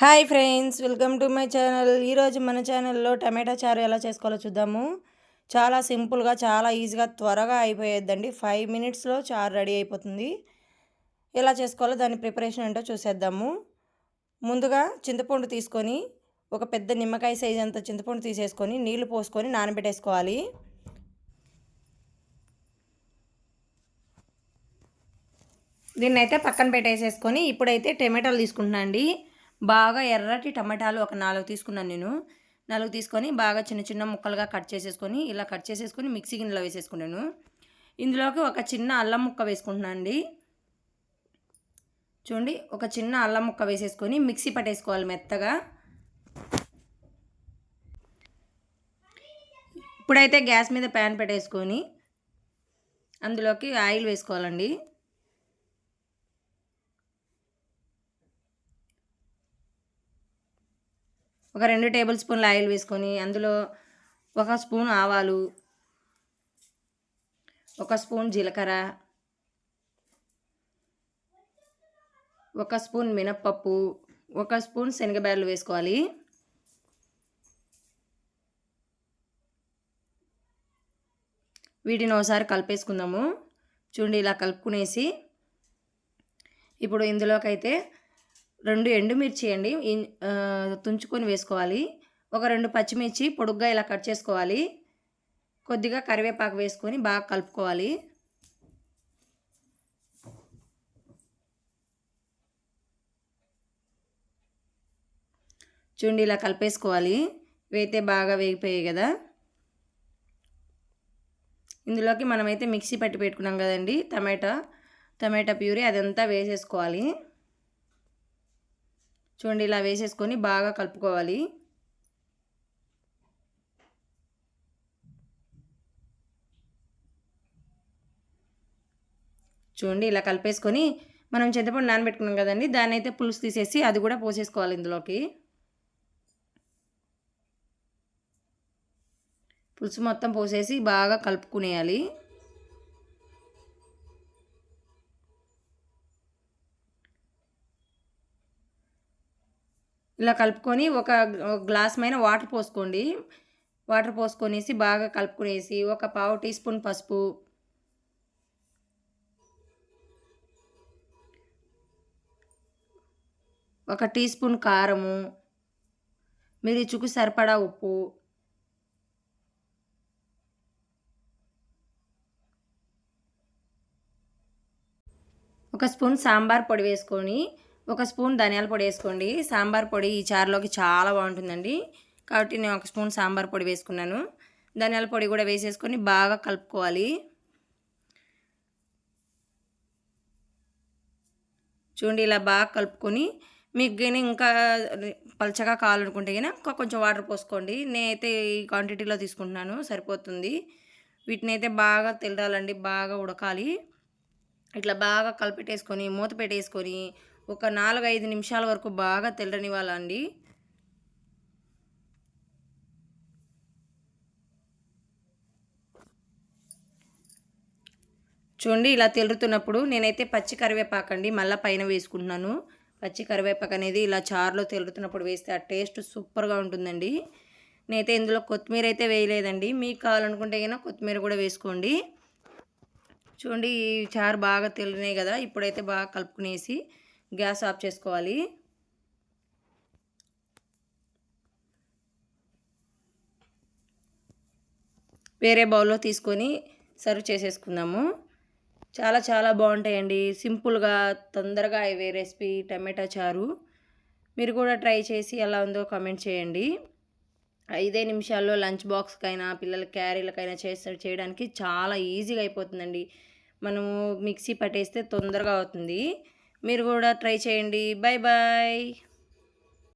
Hi friends, welcome to my channel. ఈరోజు మన ఛానల్లో టమాటా చారు ఎలా చేసుకోవాలో చూద్దాము. చాలా సింపుల్గా, చాలా ఈజీగా, త్వరగా అయిపోయేద్దండి. 5 మినిట్స్లో చారు రెడీ అయిపోతుంది. ఎలా చేసుకోవాలో దాని ప్రిపరేషన్ ఏంటో చూసేద్దాము. ముందుగా చింతపండు తీసుకొని, ఒక పెద్ద నిమ్మకాయ సైజ్ అంత చింతపండు తీసేసుకొని నీళ్లు పోసుకొని నానబెట్టేసుకోవాలి. దీన్నైతే పక్కన పెట్టేసేసుకొని ఇప్పుడైతే టమాటాలు తీసుకుంటున్నాను అండి. బాగా ఎర్రటి టమాటాలు ఒక 4 తీసుకున్నాను నేను. 4 తీసుకొని బాగా చిన్న చిన్న ముక్కలుగా కట్ చేసేసుకొని ఇలా కట్ చేసేసుకొని మిక్సీ గిన్నెలో వేసేసుకున్నాను. ఇందులోకి ఒక చిన్న అల్లం ముక్క వేసుకుంటున్నాను అండి. చూడండి, ఒక చిన్న అల్లం ముక్క వేసేసుకొని మిక్సీ పట్టేసుకోవాలి మెత్తగా. ఇప్పుడైతే గ్యాస్ మీద ప్యాన్ పెట్టేసుకొని అందులోకి ఆయిల్ వేసుకోవాలండి. ఒక 2 టేబుల్ స్పూన్ల ఆయిల్ వేసుకొని అందులో 1 స్పూన్ ఆవాలు, 1 స్పూన్ జీలకర్ర, 1 స్పూన్ మినప్పప్పు, 1 స్పూన్ శనగబెర్రలు వేసుకోవాలి. వీటిని ఒకసారి కలిపేసుకుందాము. చూడండి, ఇలా కలుపుకునేసి ఇప్పుడు ఇందులోకైతే 2 ఎండుమిర్చి అండి తుంచుకొని వేసుకోవాలి. ఒక 2 పచ్చిమిర్చి పొడుగ్గా ఇలా కట్ చేసుకోవాలి. కొద్దిగా కరివేపాకు వేసుకొని బాగా కలుపుకోవాలి. చూడండి, ఇలా కలిపేసుకోవాలి. ఇవైతే బాగా వేగిపోయాయి కదా. ఇందులోకి మనమైతే మిక్సీ పట్టి పెట్టుకున్నాం కదండి టమాటా ప్యూరీ, అదంతా వేసేసుకోవాలి. చూడండి, ఇలా వేసేసుకొని బాగా కలుపుకోవాలి. చూడండి, ఇలా కలిపేసుకొని మనం చింతపండు నానబెట్టుకున్నాం కదండి, దాన్ని అయితే పులుసు తీసేసి అది కూడా పోసేసుకోవాలి ఇందులోకి. పులుసు మొత్తం పోసేసి బాగా కలుపుకునేయాలి. ఇలా కలుపుకొని ఒక గ్లాస్ పైన వాటర్ పోసుకోండి. వాటర్ పోసుకొనేసి బాగా కలుపుకునేసి ఒక 1/2 టీ స్పూన్ పసుపు, ఒక టీ స్పూన్ కారము, మీ రుచికి సరిపడా ఉప్పు, ఒక స్పూన్ సాంబార్ పొడి వేసుకొని 1 స్పూన్ ధనియాల పొడి వేసుకోండి. సాంబార్ పొడి ఈ చారులోకి చాలా బాగుంటుందండి, కాబట్టి నేను 1 స్పూన్ సాంబార్ పొడి వేసుకున్నాను. ధనియాల పొడి కూడా వేసేసుకొని బాగా కలుపుకోవాలి. చూడండి, ఇలా బాగా కలుపుకొని మీకు కానీ ఇంకా పలచగా కావాలనుకుంటే కానీ ఇంకా కొంచెం వాటర్ పోసుకోండి. నేనైతే ఈ క్వాంటిటీలో తీసుకుంటున్నాను, సరిపోతుంది. వీటిని అయితే బాగా తెలరాలండి, బాగా ఉడకాలి. ఇట్లా బాగా కలిపెట్టేసుకొని మూత పెట్టేసుకొని ఒక 4-5 నిమిషాల వరకు బాగా తెల్లనివ్వాలండి. చూడండి, ఇలా తెల్లుతున్నప్పుడు నేనైతే పచ్చి కరివేపాకు అండి మళ్ళీ పైన వేసుకుంటున్నాను. పచ్చి కరివేపాకు అనేది ఇలా చారులో తెల్లుతున్నప్పుడు వేస్తే ఆ టేస్ట్ సూపర్గా ఉంటుందండి. నేనైతే ఇందులో కొత్తిమీర అయితే వేయలేదండి, మీకు కావాలనుకుంటే కన్నా కొత్తిమీర కూడా వేసుకోండి. చూడండి, ఈ చారు బాగా తెల్లినాయి కదా. ఇప్పుడైతే బాగా కలుపుకునేసి గ్యాస్ ఆఫ్ చేసుకోవాలి. వేరే బౌల్లో తీసుకొని సర్వ్ చేసేసుకుందాము. చాలా చాలా బాగుంటాయండి, సింపుల్గా తొందరగా అయ్యే రెసిపీ టమాటా చారు. మీరు కూడా ట్రై చేసి ఎలా ఉందో కామెంట్ చేయండి. 5 నిమిషాల్లో లంచ్ బాక్స్కైనా పిల్లల క్యారీలకైనా చేయడానికి చాలా ఈజీగా అయిపోతుందండి. మనము మిక్సీ పట్టేస్తే తొందరగా అవుతుంది. మీరు కూడా ట్రై చేయండి. Bye bye.